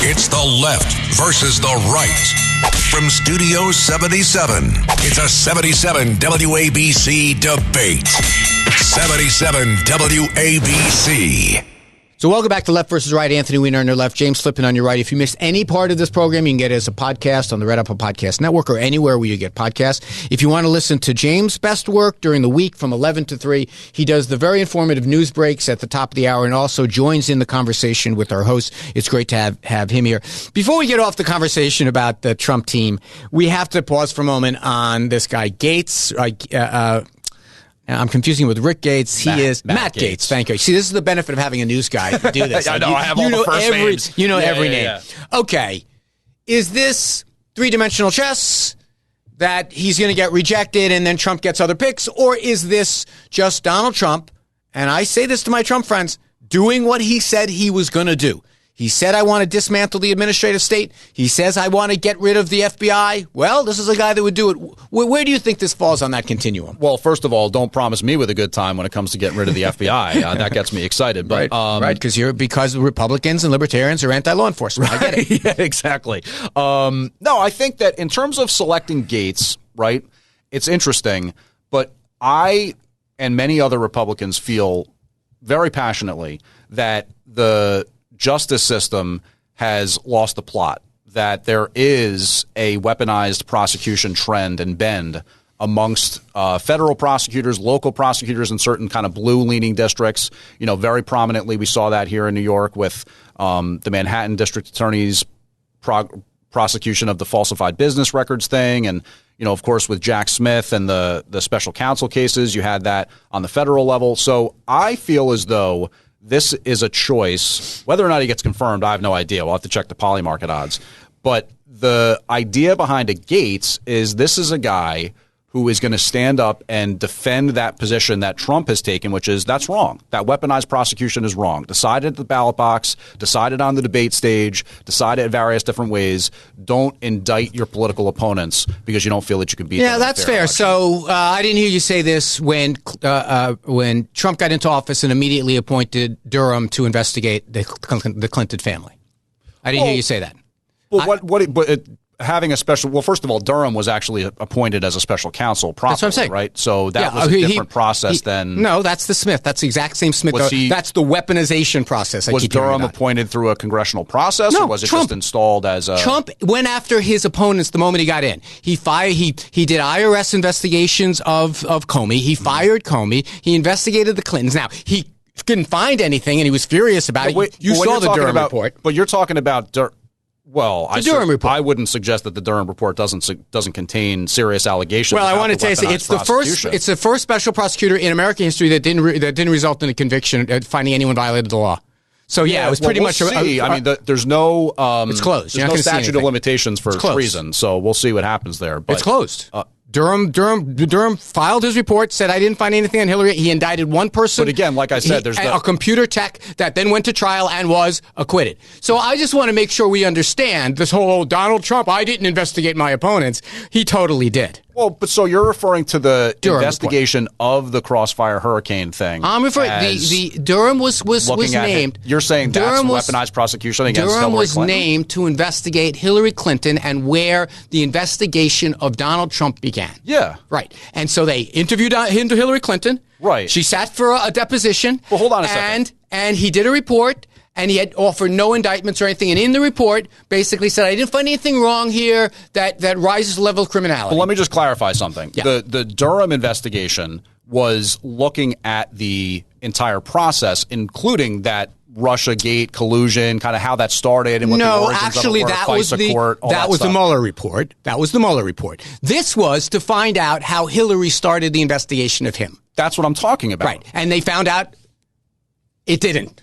It's the left versus the right. From Studio 77, it's a 77 WABC debate. 77 WABC. So welcome back to Left versus Right. Anthony Weiner on your left, James Flippin on your right. If you missed any part of this program, you can get it as a podcast on the Red Apple Podcast Network or anywhere where you get podcasts. If you want to listen to James' best work during the week from 11 to 3, he does the very informative news breaks at the top of the hour and also joins in the conversation with our host. It's great to have him here. Before we get off the conversation about the Trump team, we have to pause for a moment on this guy, Gates. I'm confusing with Rick Gates. He is Matt Gates. Thank you. See, this is the benefit of having a news guy to do this. I know. I have all the first names. You know every name. Yeah. Okay. Is this three-dimensional chess that he's going to get rejected and then Trump gets other picks? Or is this just Donald Trump, and I say this to my Trump friends, doing what he said he was going to do? He said, I want to dismantle the administrative state. He says, I want to get rid of the FBI. Well, this is a guy that would do it. Where do you think this falls on that continuum? Well, first of all, don't promise me with a good time when it comes to getting rid of the FBI. That gets me excited. But, right, because Republicans and libertarians are anti-law enforcement. Right? I get it. Yeah, exactly. No, I think that in terms of selecting Gates, right, it's interesting. But I and many other Republicans feel very passionately that the justice system has lost the plot, that there is a weaponized prosecution trend and bend amongst federal prosecutors, local prosecutors in certain kind of blue-leaning districts. Very prominently, we saw that here in New York with the Manhattan District Attorney's prosecution of the falsified business records thing. And, of course, with Jack Smith and the special counsel cases, you had that on the federal level. So I feel as though this is a choice. Whether or not he gets confirmed, I have no idea. We'll have to check the poly market odds. But the idea behind a Gates is this is a guy who is going to stand up and defend that position that Trump has taken, which is that's wrong. That weaponized prosecution is wrong. Decided at the ballot box, decided on the debate stage, decided in various different ways. Don't indict your political opponents because you don't feel that you can beat them. Yeah, that's fair. Election. So I didn't hear you say this when Trump got into office and immediately appointed Durham to investigate the Clinton family. I didn't hear you say that. Well, having a special. Well, first of all, Durham was actually appointed as a special counsel. Properly, that's what I'm saying, right? So that was a different process than. No, that's the Smith. That's the exact same Smith. That's the weaponization process. Was Durham appointed through a congressional process, or was it just installed as a? Trump went after his opponents the moment he got in. He did IRS investigations of Comey. He fired Comey. He investigated the Clintons. Now he couldn't find anything, and he was furious about it. You saw the Durham report, but you're talking about Well, the Durham report. I wouldn't suggest that the Durham report doesn't contain serious allegations. Well, I want to tell you, it's the first special prosecutor in American history that didn't result in a conviction finding anyone violated the law. So it was pretty much. There's no. It's closed. There's no statute of limitations for treason, so we'll see what happens there. But it's closed. Durham filed his report, said I didn't find anything on Hillary. He indicted one person. But again, like I said, there's a computer tech that then went to trial and was acquitted. So I just want to make sure we understand this whole Donald Trump, I didn't investigate my opponents. He totally did. Well, but so you're referring to the investigation of the Crossfire Hurricane thing. I'm referring the Durham was named. You're saying Durham that's weaponized prosecution against Durham Hillary Clinton? was named to investigate Hillary Clinton and where the investigation of Donald Trump began. Yeah. Right. And so they interviewed Hillary Clinton. Right. She sat for a deposition. Well, hold on a second. And he did a report. And he had offered no indictments or anything. And in the report, basically said, I didn't find anything wrong here that rises the level of criminality. Well, let me just clarify something. Yeah. The Durham investigation was looking at the entire process, including that Russiagate collusion, kind of how that started and what the origins of it were, that was the Mueller report. That was the Mueller report. This was to find out how Hillary started the investigation of him. That's what I'm talking about. Right. And they found out it didn't.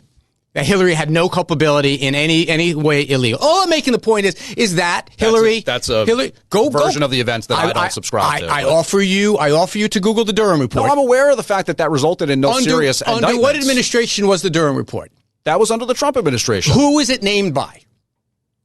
That Hillary had no culpability in any way illegal. All I'm making the point is that Hillary. That's a version of the events that I don't subscribe to. I offer you to Google the Durham report. No, I'm aware of the fact that resulted in no serious indictments. Under what administration was the Durham report? That was under the Trump administration. Who was it named by?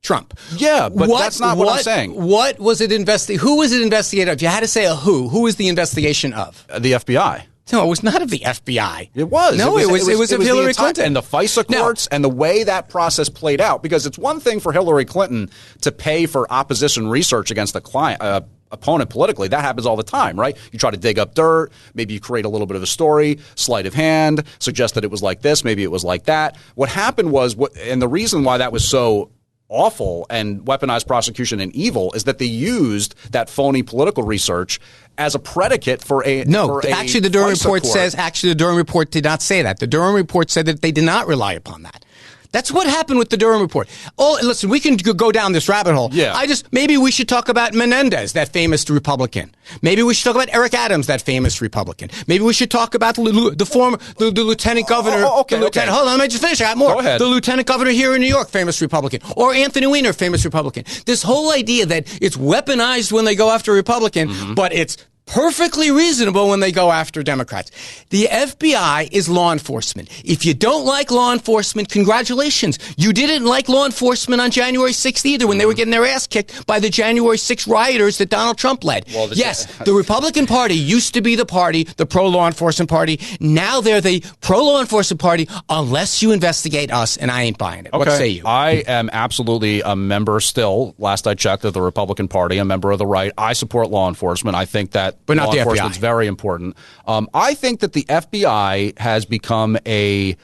Trump. Yeah, but that's not what I'm saying. What was it Who was it investigated of? If you had to say who was the investigation of? The FBI. No, it was not of the FBI. It was. No, it was of Hillary Clinton. And the FISA courts and the way that process played out. Because it's one thing for Hillary Clinton to pay for opposition research against the opponent politically. That happens all the time, right? You try to dig up dirt. Maybe you create a little bit of a story, sleight of hand, suggest that it was like this, maybe it was like that. What happened was, and the reason why that was so awful and weaponized prosecution and evil is that they used that phony political research as a predicate for a actually the Durham report says the Durham report did not say that. The Durham report said that they did not rely upon that. That's what happened with the Durham report. Oh, listen, we can go down this rabbit hole. Yeah. Maybe we should talk about Menendez, that famous Republican. Maybe we should talk about Eric Adams, that famous Republican. Maybe we should talk about the lieutenant governor. Okay. Hold on, let me just finish. I got more. Go ahead. The lieutenant governor here in New York, famous Republican. Or Anthony Weiner, famous Republican. This whole idea that it's weaponized when they go after a Republican, but it's perfectly reasonable when they go after Democrats. The FBI is law enforcement. If you don't like law enforcement, congratulations. You didn't like law enforcement on January 6th either when they were getting their ass kicked by the January 6th rioters that Donald Trump led. Well, yes, the Republican Party used to be the pro-law enforcement party. Now they're the pro-law enforcement party unless you investigate us, and I ain't buying it. Okay. What say you? I am absolutely a member still, last I checked, of the Republican Party, a member of the right. I support law enforcement. I think that but not the FBI. It's very important. I think that the FBI has become a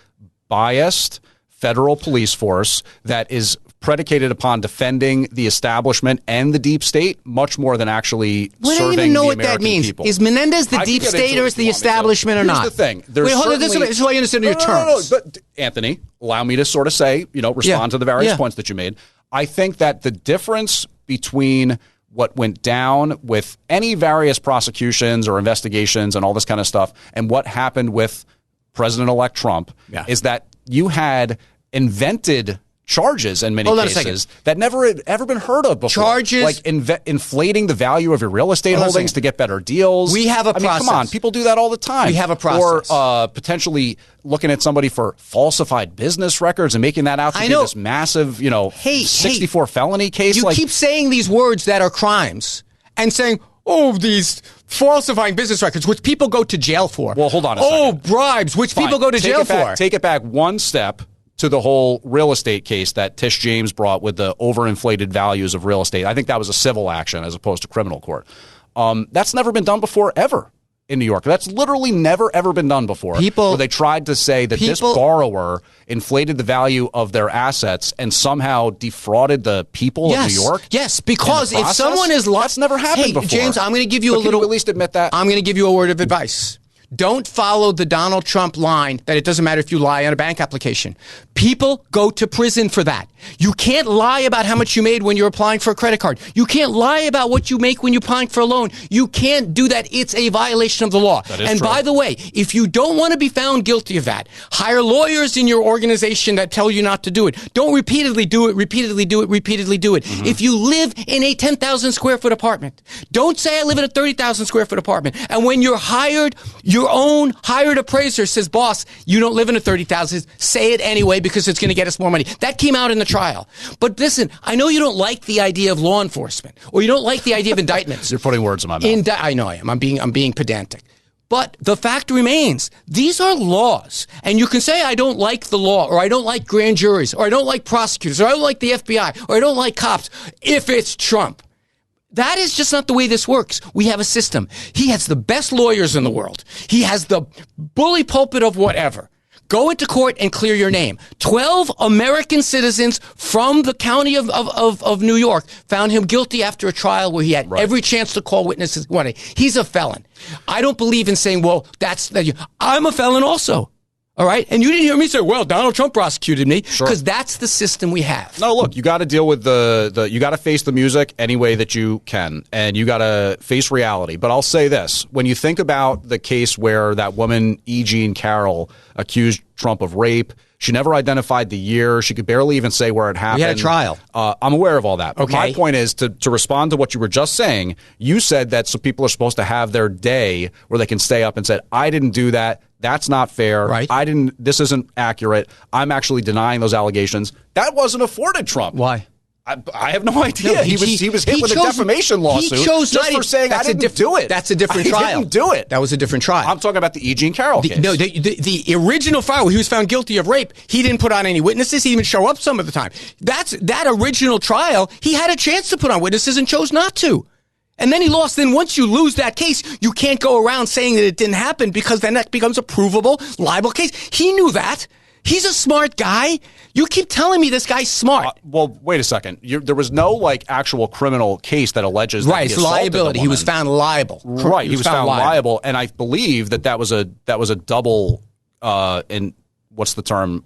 biased federal police force that is predicated upon defending the establishment and the deep state much more than actually serving the American people. I don't even know what that means. People. Is Menendez the deep state or is the establishment or not? Here's the thing. Wait, hold on. This is what I understand your terms. No. But Anthony, allow me to sort of say, respond to the various points that you made. I think that the difference between what went down with any various prosecutions or investigations and all this kind of stuff and what happened with President-elect Trump is that you had invented charges in many cases that never had ever been heard of before. Charges. Like inflating the value of your real estate holdings to get better deals. We have a process. Come on. People do that all the time. We have a process. Or potentially looking at somebody for falsified business records and making that out to be this massive, 64 felony case. You keep saying these words that are crimes and saying, these falsifying business records, which people go to jail for. Well, hold on a second. Bribes, which people go to jail for. Take it back one step. to the whole real estate case that Tish James brought with the overinflated values of real estate. I think that was a civil action as opposed to criminal court. That's never been done before, ever. In New York. That's literally never, ever been done before. Where they tried to say that this borrower inflated the value of their assets and somehow defrauded the people of New York. Yes, because if someone is that's never happened before. James, I'm going to give you Can you at least admit that? I'm going to give you a word of advice. Don't follow the Donald Trump line that it doesn't matter if you lie on a bank application. People go to prison for that. You can't lie about how much you made when you're applying for a credit card. You can't lie about what you make when you're applying for a loan. You can't do that. It's a violation of the law. And by the way, if you don't want to be found guilty of that, hire lawyers in your organization that tell you not to do it. Don't repeatedly do it, repeatedly do it, repeatedly do it. If you live in a 10,000 square foot apartment, don't say I live in a 30,000 square foot apartment. And when you're hired, your own hired appraiser says, boss, you don't live in a 30,000. Say it anyway because it's going to get us more money. That came out in the trial. But listen, I know you don't like the idea of law enforcement or you don't like the idea of indictments. You're putting words in my mouth. I know I am. I'm being pedantic. But the fact remains, these are laws. And you can say, I don't like the law, or I don't like grand juries, or I don't like prosecutors, or I don't like the FBI, or I don't like cops, if it's Trump. That is just not the way this works. We have a system. He has the best lawyers in the world. He has the bully pulpit of whatever. Go into court and clear your name. 12 American citizens from the county of New York found him guilty after a trial where he had every chance to call witnesses. He's a felon. I don't believe in saying, well, I'm a felon also. All right. And you didn't hear me say, well, Donald Trump prosecuted me, because that's the system we have. No, look, you got to deal with you got to face the music any way that you can, and you got to face reality. But I'll say this. When you think about the case where that woman, E. Jean Carroll, accused Trump of rape, she never identified the year. She could barely even say where it happened. We had a trial. I'm aware of all that. Okay. My point is to respond to what you were just saying. You said that so people are supposed to have their day where they can stay up and say, I didn't do that. That's not fair. Right. This isn't accurate. I'm actually denying those allegations. That wasn't afforded Trump. Why? I have no idea. No, he was hit with a defamation lawsuit just for saying I didn't do it. That's a different trial. I didn't do it. That was a different trial. I'm talking about the E. Jean Carroll case. No, the original trial where he was found guilty of rape, he didn't put on any witnesses. He didn't even show up some of the time. That original trial, he had a chance to put on witnesses and chose not to. And then he lost. Then once you lose that case, you can't go around saying that it didn't happen, because then that becomes a provable, liable case. He knew that. He's a smart guy. You keep telling me this guy's smart. Well, wait a second. There was no actual criminal case that alleges that he assaulted liability. The He was found liable. Right. He was found liable, and I believe that was a double. In what's the term?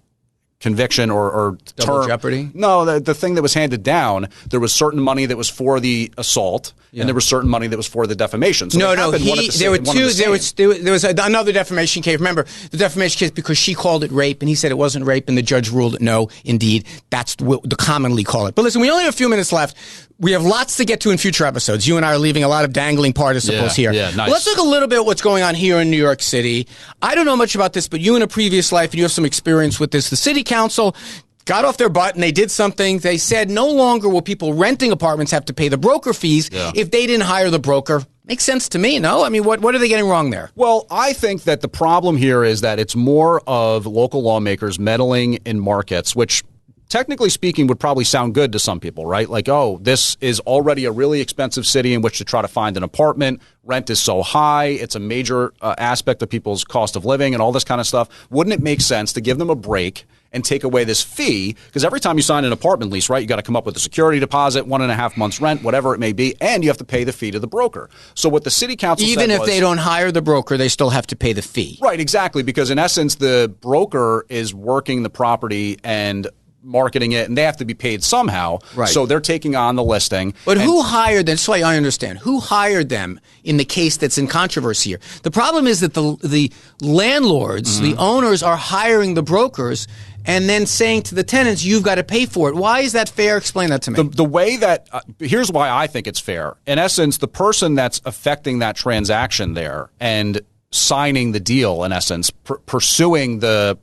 Conviction or double jeopardy? No, the thing that was handed down, there was certain money that was for the assault, and there was certain money that was for the defamation. So there were two. There was another defamation case. Remember the defamation case, because she called it rape, and he said it wasn't rape, and the judge ruled it no, indeed. That's what the commonly call it. But listen, we only have a few minutes left. We have lots to get to in future episodes. You and I are leaving a lot of dangling participles here. Yeah, nice. Let's look a little bit at what's going on here in New York City. I don't know much about this, but you in a previous life, and you have some experience with this. The city council got off their butt and they did something. They said no longer will people renting apartments have to pay the broker fees if they didn't hire the broker. Makes sense to me, no? I mean, what are they getting wrong there? Well, I think that the problem here is that it's more of local lawmakers meddling in markets, which technically speaking would probably sound good to some people, right? Like, oh, this is already a really expensive city in which to try to find an apartment. Rent is so high. It's a major aspect of people's cost of living and all this kind of stuff. Wouldn't it make sense to give them a break and take away this fee? Because every time you sign an apartment lease, right, you got to come up with a security deposit, 1.5 months rent, whatever it may be, and you have to pay the fee to the broker. So what the city council said even if they don't hire the broker, they still have to pay the fee. Right, exactly, because in essence, the broker is working the property and marketing it, and they have to be paid somehow. Right. So they're taking on the listing. But who hired them? That's why I understand. Who hired them in the case that's in controversy here? The problem is that the landlords, the owners, are hiring the brokers and then saying to the tenants, you've got to pay for it. Why is that fair? Explain that to me. The way that here's why I think it's fair. In essence, the person that's affecting that transaction there and signing the deal, in essence, pursuing the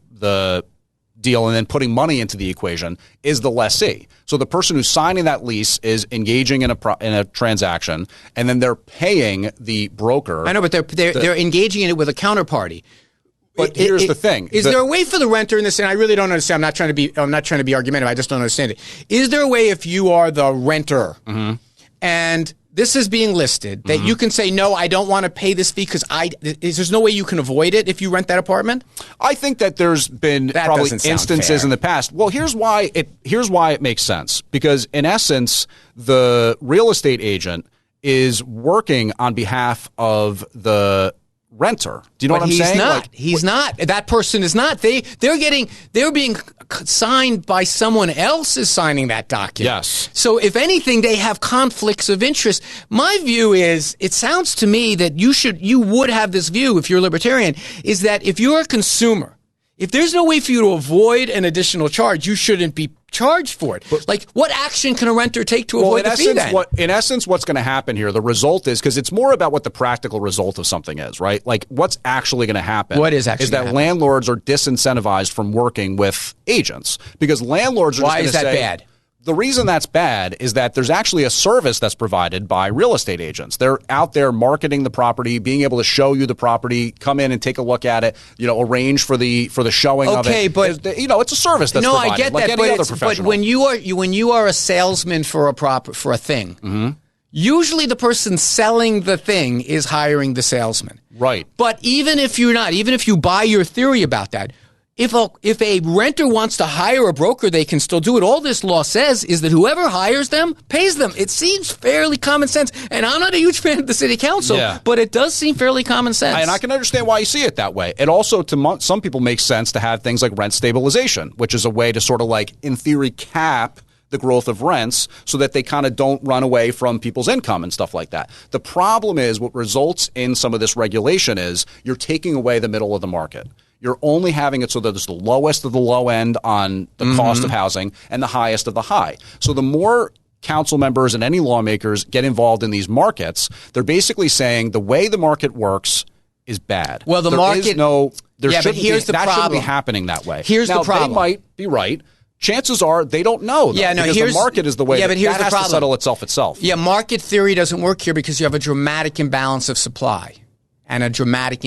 deal and then putting money into the equation is the lessee. So the person who's signing that lease is engaging in a transaction, and then they're paying the broker. I know, but they're engaging in it with a counterparty. But here's the thing. Is there a way for the renter in this, and I really don't understand, I'm not trying to be argumentative, I just don't understand it. Is there a way if you are the renter and this is being listed that you can say, no, I don't want to pay this fee because there's no way you can avoid it if you rent that apartment? I think that there's been probably instances in the past. Well, here's why it makes sense. Because in essence, the real estate agent is working on behalf of the renter. Do you know what I'm saying? He's not. That person is not. They're being signed by someone else is signing that document. Yes. So if anything, they have conflicts of interest. My view is, it sounds to me that you would have this view if you're a libertarian, is that if you're a consumer, if there's no way for you to avoid an additional charge, you shouldn't be charged for it. Like, what action can a renter take to avoid the fee then? In essence, what's going to happen here, the result is, because it's more about what the practical result of something is, right? Like, what's actually going to happen is that landlords are disincentivized from working with agents, because landlords are just going to say... Why is that bad? The reason that's bad is that there's actually a service that's provided by real estate agents. They're out there marketing the property, being able to show you the property, come in and take a look at it, arrange for the showing of it. Okay, but it's a service that's provided. I get like that, any other professional. But when you are a salesman for a thing, usually the person selling the thing is hiring the salesman. Right. But even if you're not, even if you buy your theory about that, if a renter wants to hire a broker, they can still do it. All this law says is that whoever hires them pays them. It seems fairly common sense. And I'm not a huge fan of the city council, but it does seem fairly common sense. And I can understand why you see it that way. It also, to some people, makes sense to have things like rent stabilization, which is a way to sort of like, in theory, cap the growth of rents so that they kind of don't run away from people's income and stuff like that. The problem is what results in some of this regulation is you're taking away the middle of the market. You're only having it so that it's the lowest of the low end on the cost of housing and the highest of the high. So the more council members and any lawmakers get involved in these markets, they're basically saying the way the market works is bad. Well, the market... shouldn't be happening that way. Here's the problem. They might be right. Chances are they don't know, though, because the market is the way that has to settle itself. Yeah, market theory doesn't work here because you have a dramatic imbalance of supply and a dramatic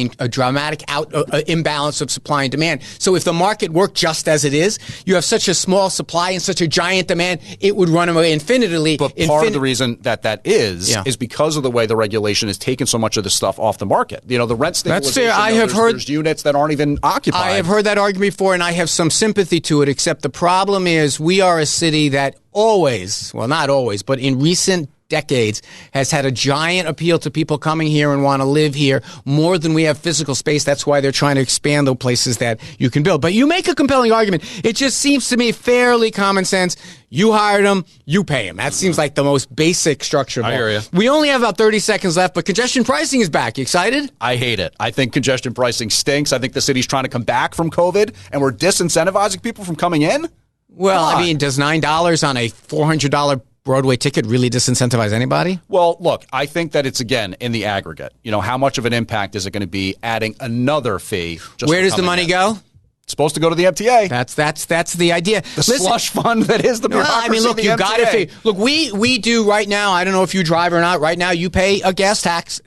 imbalance of supply and demand. So if the market worked just as it is, you have such a small supply and such a giant demand, it would run away infinitely. But part of the reason that is because of the way the regulation has taken so much of this stuff off the market. The rent stabilization. That's fair. There's units that aren't even occupied. I have heard that argument before, and I have some sympathy to it, except the problem is we are a city that always, well, not always, but in recent decades has had a giant appeal to people coming here and want to live here more than we have physical space. That's why they're trying to expand the places that you can build. But you make a compelling argument. It just seems to me fairly common sense. You hired them, you pay them. That seems like the most basic structure. I hear you. We only have about 30 seconds left, but congestion pricing is back. You excited? I hate it. I think congestion pricing stinks. I think the city's trying to come back from COVID, and we're disincentivizing people from coming in? Well, I mean, does $9 on a $400 Broadway ticket really disincentivize anybody? Well, look, I think that it's, again, in the aggregate. How much of an impact is it going to be adding another fee? Where does the money go? It's supposed to go to the MTA. That's the idea. The slush fund that is the bureaucracy. I mean, look, you got to pay. Look, we do right now. I don't know if you drive or not. Right now, you pay a gas tax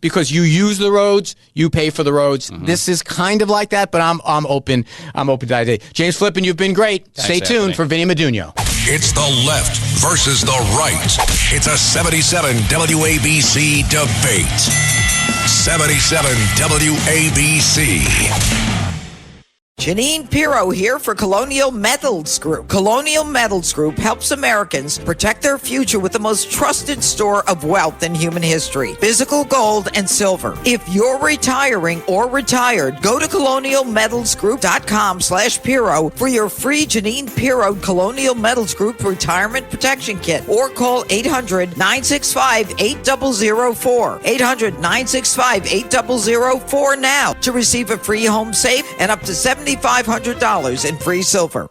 because you use the roads. You pay for the roads. This is kind of like that, but I'm open. I'm open to that idea. James Flippin, you've been great. Stay tuned for Vinny Madugno. It's the left versus the right. It's a 77 WABC debate. 77 WABC. Janine Pirro here for Colonial Metals Group. Colonial Metals Group helps Americans protect their future with the most trusted store of wealth in human history, physical gold and silver. If you're retiring or retired, go to colonialmetalsgroup.com/Pirro for your free Janine Pirro Colonial Metals Group Retirement Protection Kit, or call 800-965-8004. 800-965-8004 now to receive a free home safe and up to $7,500 in free silver.